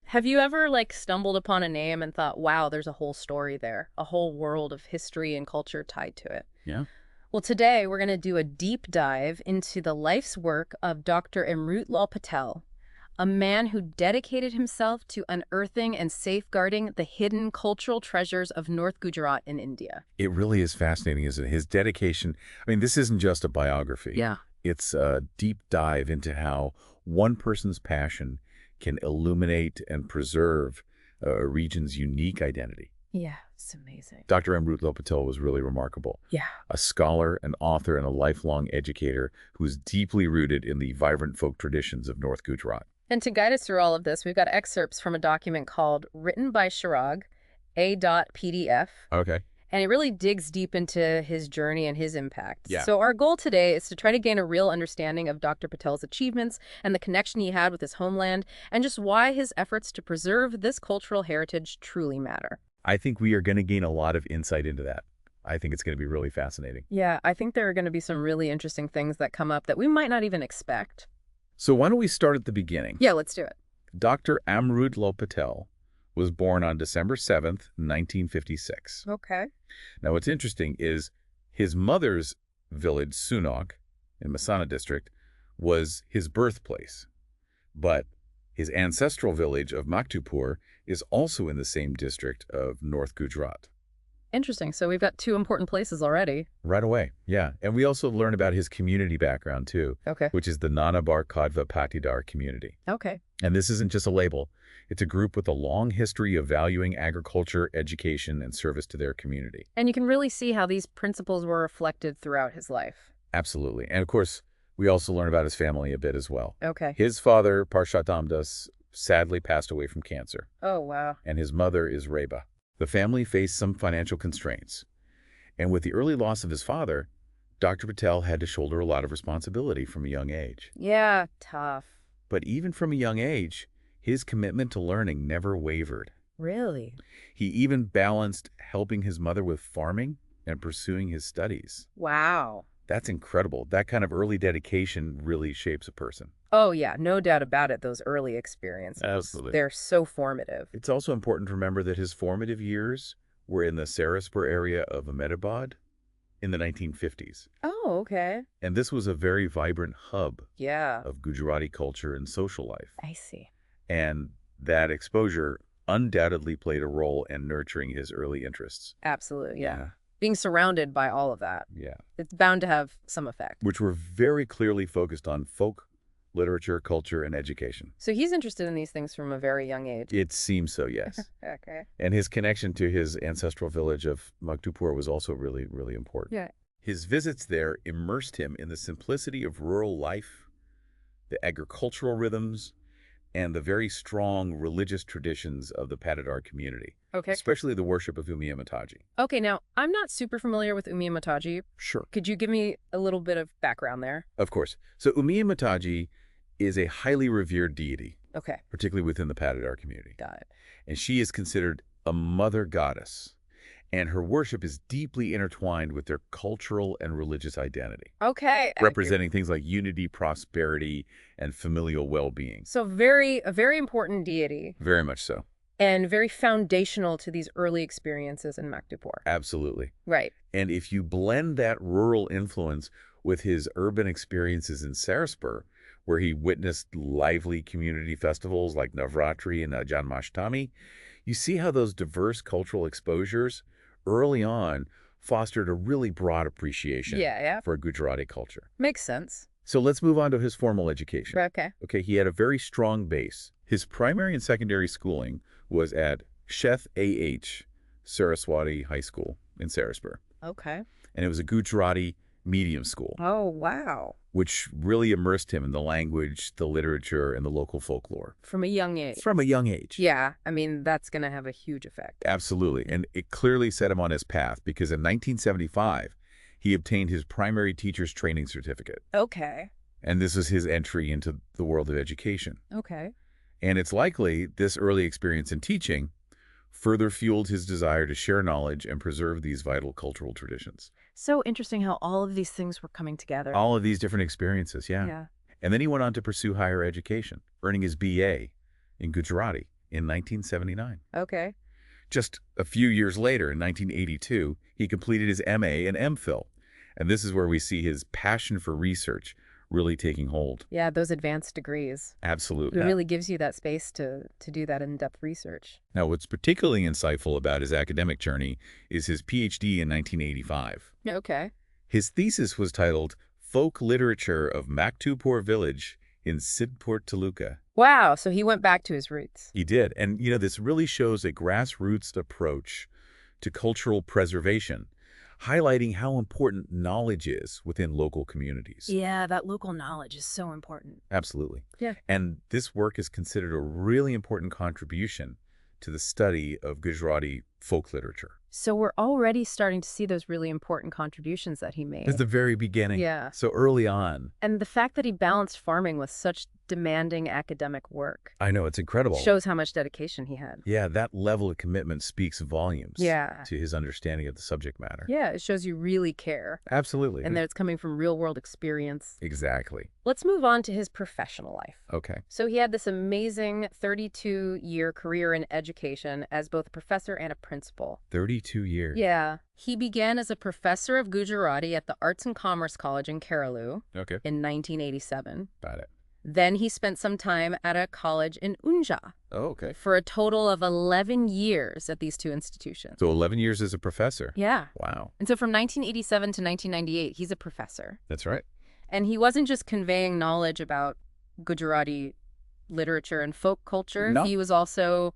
Have you ever, like, stumbled upon a name and thought, wow, there's a whole story there, a whole world of history and culture tied to it? Yeah. Well, today we're going to do a deep dive into the life's work of Dr. Amrut Patel, a man who dedicated himself to unearthing and safeguarding the hidden cultural treasures of North Gujarat in India. It really is fascinating, isn't it? His dedication. I mean, this isn't just a biography. Yeah. It's a deep dive into how one person's passion can illuminate and preserve a region's unique identity. Yeah, it's amazing. Dr. Amrut Patel was really remarkable. Yeah. A scholar, an author, and a lifelong educator who is deeply rooted in the vibrant folk traditions of North Gujarat. And to guide us through all of this, we've got excerpts from a document called Written by Chirag, A.PDF. Okay. And it really digs deep into his journey and his impact. Yeah. So our goal today is to try to gain a real understanding of Dr. Patel's achievements and the connection he had with his homeland, and just why his efforts to preserve this cultural heritage truly matter. I think we are going to gain a lot of insight into that. I think it's going to be really fascinating. Yeah, I think there are going to be some really interesting things that come up that we might not even expect. So why don't we start at the beginning? Yeah, let's do it. Dr. Amrut Patel was born on December 7th, 1956. Okay. Now, what's interesting is his mother's village, Sunok, in Masana district, was his birthplace. But his ancestral village of Maktupur is also in the same district of North Gujarat. Interesting. So we've got two important places already. Right away, yeah. And we also learn about his community background, too, Okay. which is the Nanabar Kadva Patidar community. Okay. And this isn't just a label. It's a group with a long history of valuing agriculture, education, and service to their community. And you can really see how these principles were reflected throughout his life. Absolutely. And of course, we also learn about his family a bit as well. Okay. His father, Parshatamdas, sadly passed away from cancer, Oh, wow. and his mother is Reba. The family faced some financial constraints. And with the early loss of his father, Dr. Patel had to shoulder a lot of responsibility from a young age. Yeah, tough. But even from a young age, his commitment to learning never wavered. Really? He even balanced helping his mother with farming and pursuing his studies. Wow. That's incredible. That kind of early dedication really shapes a person. Oh, yeah, no doubt about it, those early experiences. Absolutely. They're so formative. It's also important to remember that his formative years were in the Sarasp area of Ahmedabad in the 1950s. Oh, okay. And this was a very vibrant hub Yeah, of Gujarati culture and social life. I see. And that exposure undoubtedly played a role in nurturing his early interests. Absolutely, yeah. Being surrounded by all of that, Yeah. it's bound to have some effect. Which were very clearly focused on folk, literature, culture, and education. So he's interested in these things from a very young age. It seems so, yes. Okay. And his connection to his ancestral village of Maktupur was also really, really important. Yeah. His visits there immersed him in the simplicity of rural life, the agricultural rhythms, and the very strong religious traditions of the Patidar community, Okay. especially the worship of Umi Mataji. Okay, now, I'm not super familiar with Umi Mataji. Sure. Could you give me a little bit of background there? Of course. So Umi Mataji is a highly revered deity, Okay, particularly within the Patidar community. got it. And she is considered a mother goddess, and her worship is deeply intertwined with their cultural and religious identity, Okay. representing things like unity, prosperity, and familial well-being. So a very important deity Very much so. and very foundational to these early experiences in Maktupur. Absolutely. Right. And if you blend that rural influence with his urban experiences in Sarasp, where he witnessed lively community festivals like Navratri and Janmashtami, you see how those diverse cultural exposures early on fostered a really broad appreciation Yeah. for Gujarati culture. Makes sense. So let's move on to his formal education. Okay. Okay, he had a very strong base. His primary and secondary schooling was at Sheth A.H. Saraswati High School in Sarasp. Okay. And it was a Gujarati medium school, Oh, wow. which really immersed him in the language, the literature, and the local folklore. From a young age. From a young age. Yeah, I mean, that's going to have a huge effect. Absolutely. And it clearly set him on his path because in 1975, he obtained his primary teacher's training certificate. Okay. And this was his entry into the world of education. Okay. And it's likely this early experience in teaching further fueled his desire to share knowledge and preserve these vital cultural traditions. So interesting how all of these things were coming together. All of these different experiences, yeah. Yeah. And then he went on to pursue higher education, earning his B.A. in Gujarati in 1979. Okay. Just a few years later, in 1982, he completed his M.A. and M.Phil. And this is where we see his passion for research really taking hold. Yeah, those advanced degrees. Absolutely. It really gives you that space to do that in-depth research. Now, what's particularly insightful about his academic journey is his Ph.D. in 1985. Okay. His thesis was titled Folk Literature of Maktupur Village in Sidpur Taluka. Wow, so he went back to his roots. He did. And, this really shows a grassroots approach to cultural preservation, highlighting how important knowledge is within local communities. Yeah, that local knowledge is so important. Absolutely. Yeah. And this work is considered a really important contribution to the study of Gujarati folk literature. So we're already starting to see those really important contributions that he made. At the very beginning. Yeah. So early on. And the fact that he balanced farming with such demanding academic work. I know, it's incredible. Shows how much dedication he had. Yeah, that level of commitment speaks volumes. Yeah. To his understanding of the subject matter. Yeah, it shows you really care. Absolutely. And that it's coming from real-world experience. Exactly. Let's move on to his professional life. Okay. So he had this amazing 32-year career in education as both a professor and a principal. 32 years. Yeah. He began as a professor of Gujarati at the Arts and Commerce College in Kerala Okay. in 1987. Got it. Then he spent some time at a college in Unja Oh, okay. for a total of 11 years at these two institutions. So 11 years as a professor. Yeah. Wow. And so from 1987 to 1998, he's a professor. That's right. And he wasn't just conveying knowledge about Gujarati literature and folk culture. No. He was also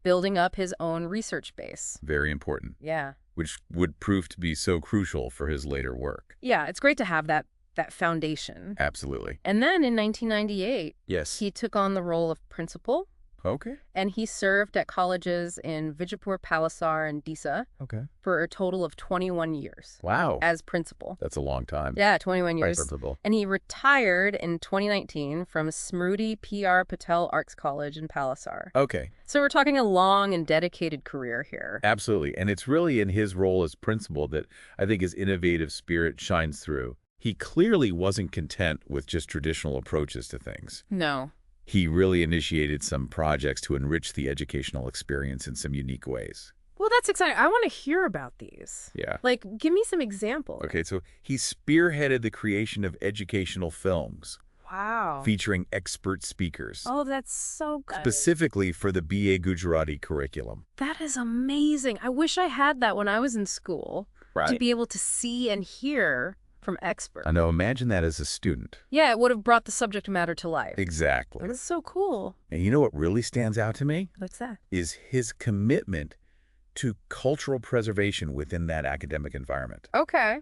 building up his own research base. Very important. Yeah. Which would prove to be so crucial for his later work. Yeah, it's great to have that foundation. Absolutely. And then in 1998, Yes. he took on the role of principal, Okay. and he served at colleges in Vijaypur, Palasar, and Disa Okay. for a total of 21 years Wow. as principal. That's a long time. Yeah, 21 years. Principal. And he retired in 2019 from Smriti P.R. Patel Arts College in Palasar. Okay. So we're talking a long and dedicated career here. Absolutely. And it's really in his role as principal that I think his innovative spirit shines through. He clearly wasn't content with just traditional approaches to things. No. He really initiated some projects to enrich the educational experience in some unique ways. Well, that's exciting. I want to hear about these. Yeah. Like, give me some examples. Okay, so he spearheaded the creation of educational films Wow. featuring expert speakers, Oh, that's so good. specifically for the B.A. Gujarati curriculum. That is amazing. I wish I had that when I was in school to be able to see and hear from experts. I know, imagine that as a student. Yeah, it would have brought the subject matter to life. Exactly. That's so cool. And you know what really stands out to me? What's that? Is his commitment to cultural preservation within that academic environment. Okay.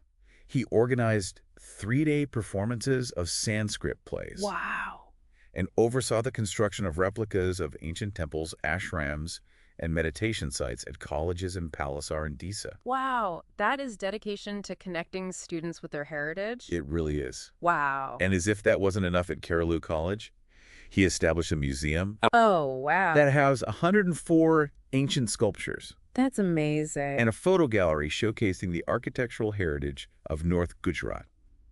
He organized 3-day performances of Sanskrit plays. Wow. And oversaw the construction of replicas of ancient temples, ashrams, and meditation sites at colleges in Palasar and Disa. Wow. That is dedication to connecting students with their heritage. It really is. Wow. And as if that wasn't enough at Kerala College, he established a museum Oh, wow. that housed 104 ancient sculptures That's amazing. and a photo gallery showcasing the architectural heritage of North Gujarat.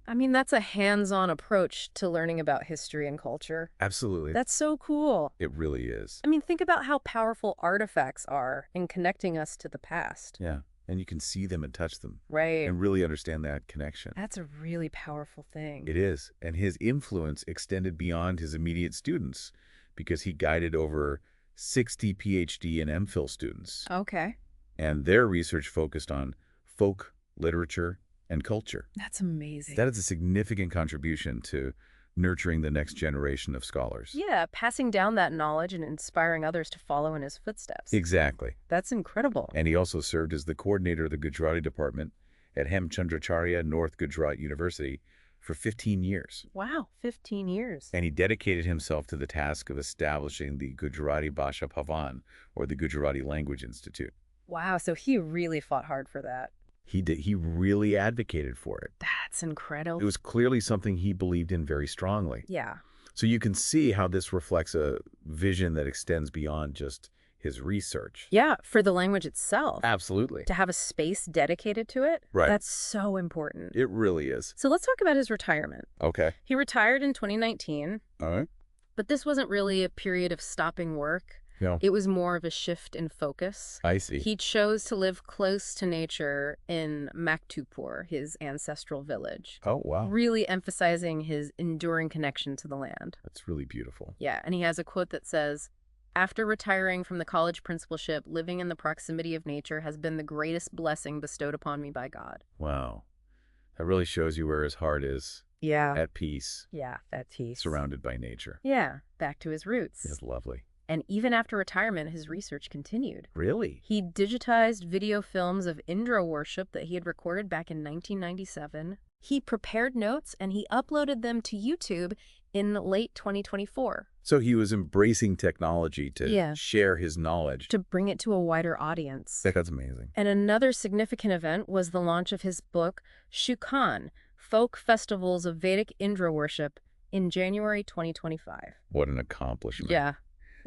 I mean, that's a hands-on approach to learning about history and culture. Absolutely. That's so cool. It really is. I mean, think about how powerful artifacts are in connecting us to the past. Yeah. And you can see them and touch them Right. and really understand that connection. That's a really powerful thing. It is. And his influence extended beyond his immediate students because he guided over 60 Ph.D. and M.Phil students. Okay. And their research focused on folk, literature, and culture. That's amazing. That is a significant contribution to nurturing the next generation of scholars. Yeah, passing down that knowledge and inspiring others to follow in his footsteps. Exactly. That's incredible. And he also served as the coordinator of the Gujarati department at Hemchandracharya North Gujarat University for 15 years. Wow, 15 years. And he dedicated himself to the task of establishing the Gujarati Bhasha Bhavan, or the Gujarati Language Institute. Wow, so he really fought hard for that. He did. He really advocated for it. That's incredible. It was clearly something he believed in very strongly. Yeah. So you can see how this reflects a vision that extends beyond just his research. Yeah, for the language itself. Absolutely. To have a space dedicated to it. Right. That's so important. It really is. So let's talk about his retirement. Okay. He retired in 2019, All right. but this wasn't really a period of stopping work. Yeah. It was more of a shift in focus. I see. He chose to live close to nature in Maktupur, his ancestral village, Oh, wow. really emphasizing his enduring connection to the land. That's really beautiful. Yeah, and he has a quote that says, "After retiring from the college principalship, living in the proximity of nature has been the greatest blessing bestowed upon me by God." Wow. That really shows you where his heart is. Yeah. At peace. Yeah, that's peace. Surrounded by nature. Yeah, back to his roots. It's lovely. And even after retirement, his research continued. Really? He digitized video films of Indra worship that he had recorded back in 1997. He prepared notes and he uploaded them to YouTube in late 2024. So he was embracing technology to Yeah. share his knowledge. To bring it to a wider audience. That's amazing. And another significant event was the launch of his book, Shukan, Folk Festivals of Vedic Indra Worship, in January 2025. What an accomplishment. Yeah.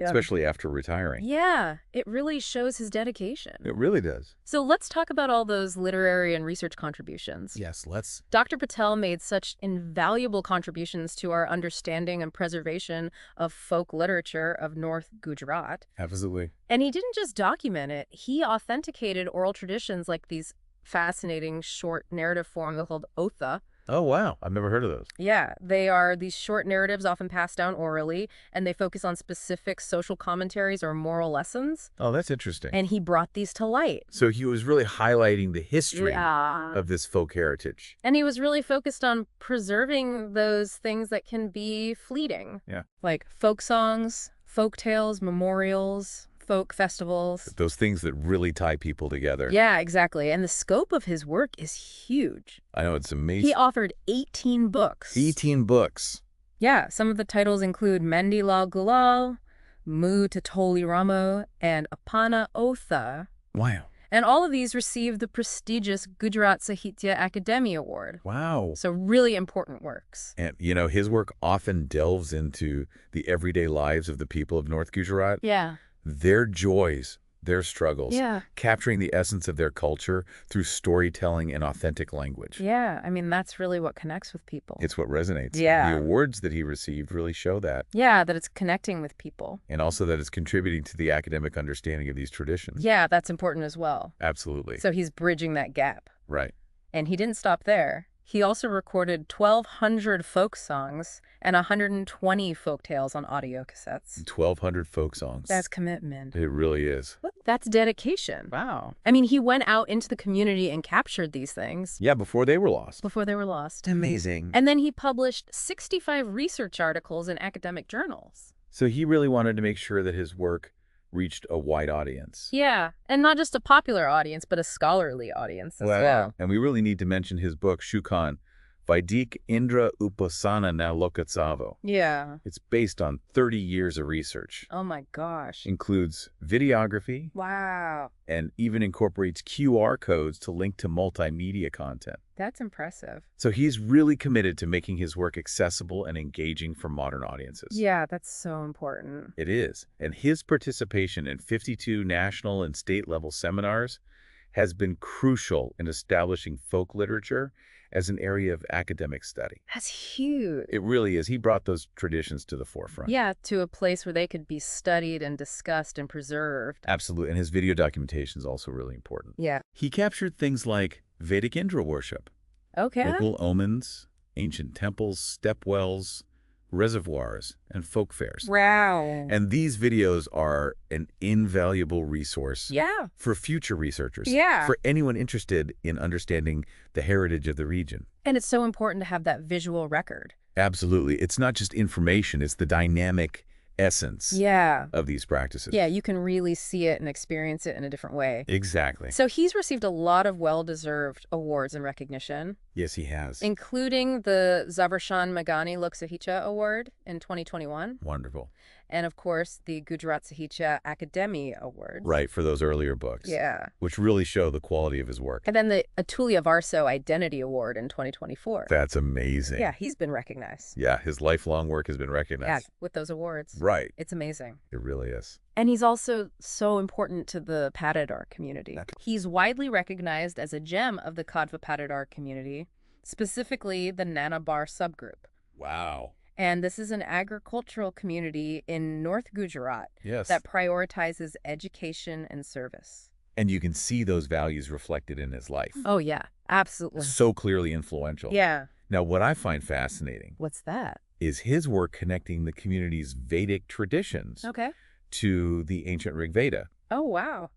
Especially after retiring. Yeah, it really shows his dedication. It really does. So let's talk about all those literary and research contributions. Yes, let's. Dr. Patel made such invaluable contributions to our understanding and preservation of folk literature of North Gujarat. Absolutely. And he didn't just document it, he authenticated oral traditions like these fascinating short narrative forms called Otha. Oh, wow. I've never heard of those. Yeah, they are these short narratives often passed down orally, and they focus on specific social commentaries or moral lessons. Oh, that's interesting. And he brought these to light. So he was really highlighting the history Yeah. of this folk heritage. And he was really focused on preserving those things that can be fleeting. Yeah. Like folk songs, folk tales, memorials, folk festivals. Those things that really tie people together. Yeah, exactly. And the scope of his work is huge. I know, it's amazing. He authored 18 books. 18 books. Yeah, some of the titles include Mandilal Gulal, Mu Tatoli Ramo, and Apana Otha. Wow. And all of these received the prestigious Gujarat Sahitya Akademi Award. Wow. So really important works. And, you know, his work often delves into the everyday lives of the people of North Gujarat. Yeah. Their joys, their struggles. Yeah. Capturing the essence of their culture through storytelling and authentic language. Yeah, I mean, that's really what connects with people. It's what resonates. Yeah. The awards that he received really show that. Yeah, that it's connecting with people. And also that it's contributing to the academic understanding of these traditions. Yeah, that's important as well. Absolutely. So he's bridging that gap. Right. And he didn't stop there. He also recorded 1,200 folk songs and 120 folk tales on audio cassettes. 1,200 folk songs. That's commitment. It really is. That's dedication. Wow. I mean, he went out into the community and captured these things Yeah, before they were lost. before they were lost. Amazing. And then he published 65 research articles in academic journals. So he really wanted to make sure that his work reached a wide audience. Yeah, and not just a popular audience, but a scholarly audience as well. And we really need to mention his book, Shukan, Vaidik Indra Upasana Na Lokatsavo. Yeah. It's based on 30 years of research. Oh my gosh. Includes videography Wow. and even incorporates QR codes to link to multimedia content. That's impressive. So he's really committed to making his work accessible and engaging for modern audiences. Yeah, that's so important. It is. And his participation in 52 national and state level seminars has been crucial in establishing folk literature as an area of academic study. That's huge. It really is. He brought those traditions to the forefront. Yeah, to a place where they could be studied and discussed and preserved. Absolutely. And his video documentation is also really important. Yeah. He captured things like Vedic Indra worship, Okay. local omens, ancient temples, step wells, reservoirs, and folk fairs. Wow. And these videos are an invaluable resource Yeah. for future researchers, Yeah. for anyone interested in understanding the heritage of the region. And it's so important to have that visual record. Absolutely. It's not just information, it's the dynamic essence Yeah. of these practices. Yeah, you can really see it and experience it in a different way. Exactly. So he's received a lot of well-deserved awards and recognition, Yes, he has. including the Zavershan Magani Lok Sahitya Award in 2021, Wonderful. and of course the Gujarat Sahitya Akademi Award. Right, for those earlier books. Yeah. Which really show the quality of his work. And then the Atulya Varso Identity Award in 2024. That's amazing. Yeah, he's been recognized. Yeah, his lifelong work has been Yeah, recognized. with those awards. Right. It's amazing. It really is. And he's also so important to the Patidar community. That's- He's widely recognized as a gem of the Kadva Patidar community, specifically the Nanabar subgroup. Wow. And this is an agricultural community in North Gujarat Yes. that prioritizes education and service. And you can see those values reflected in his life. Oh, yeah, absolutely. So clearly influential. Yeah. Now, what I find fascinating What's that? is his work connecting the community's Vedic traditions Okay. to the ancient Rig Veda. Oh, wow.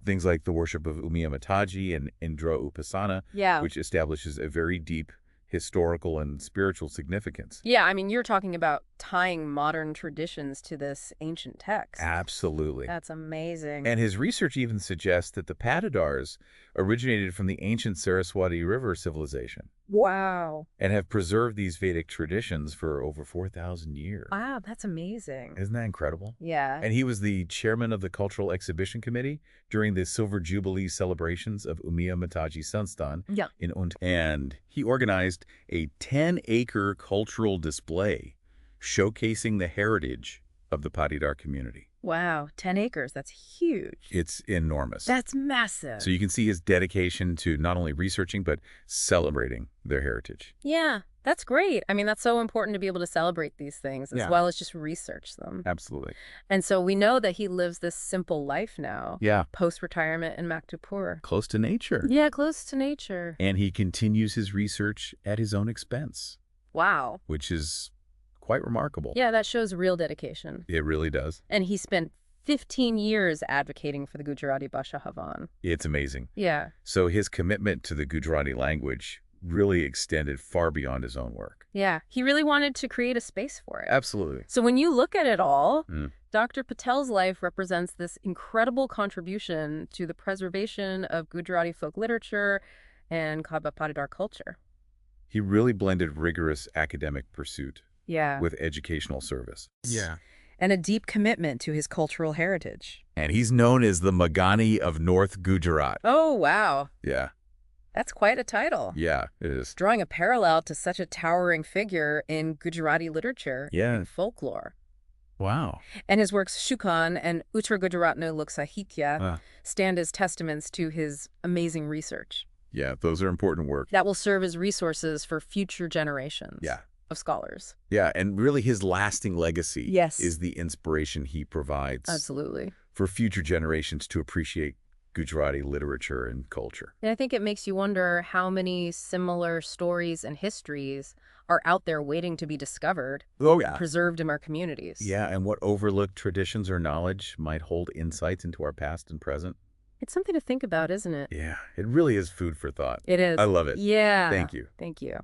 Things like the worship of Umiya Mataji and Indra Upasana, Yeah. which establishes a very deep historical and spiritual significance. Yeah, I mean, you're talking about tying modern traditions to this ancient text. Absolutely. That's amazing. And his research even suggests that the Patidars originated from the ancient Saraswati River civilization Wow. and have preserved these Vedic traditions for over 4,000 years. Wow, that's amazing. Isn't that incredible? Yeah. And he was the chairman of the Cultural Exhibition Committee during the Silver Jubilee celebrations of Umiya Mataji Sansthan Yeah. in Und. And he organized a 10-acre cultural display showcasing the heritage of the Patidar community. Wow, 10 acres. That's huge. It's enormous. That's massive. So you can see his dedication to not only researching, but celebrating their heritage. Yeah, that's great. I mean, that's so important to be able to celebrate these things as Yeah. well as just research them. Absolutely. And so we know that he lives this simple life now, Yeah. post-retirement in Maktupur. Close to nature. Yeah, close to nature. And he continues his research at his own expense, Wow. which is quite remarkable. Yeah, that shows real dedication. It really does. And he spent 15 years advocating for the Gujarati Bhasha Havan. It's amazing. Yeah. So his commitment to the Gujarati language really extended far beyond his own work. Yeah. He really wanted to create a space for it. Absolutely. So when you look at it all, Mm. Dr. Patel's life represents this incredible contribution to the preservation of Gujarati folk literature and Khabba Patidar culture. He really blended rigorous academic pursuit Yeah. with educational service. And a deep commitment to his cultural heritage. And he's known as the Magani of North Gujarat. Oh, wow. Yeah. That's quite a title. Yeah, it is. Drawing a parallel to such a towering figure in Gujarati literature Yeah. and folklore. Wow. And his works Shukan and Uttar Gujaratno Lok Sahitya Ah. stand as testaments to his amazing research Yeah, those are important work. that will serve as resources for future generations Yeah. of scholars. Yeah, and really his lasting legacy Yes. is the inspiration he provides Absolutely. for future generations to appreciate Gujarati literature and culture. And I think it makes you wonder how many similar stories and histories are out there waiting to be discovered, Oh, yeah. preserved in our communities. Yeah, and what overlooked traditions or knowledge might hold insights into our past and present. It's something to think about, isn't it? Yeah, it really is food for thought. It is. I love it. Yeah. Thank you. Thank you.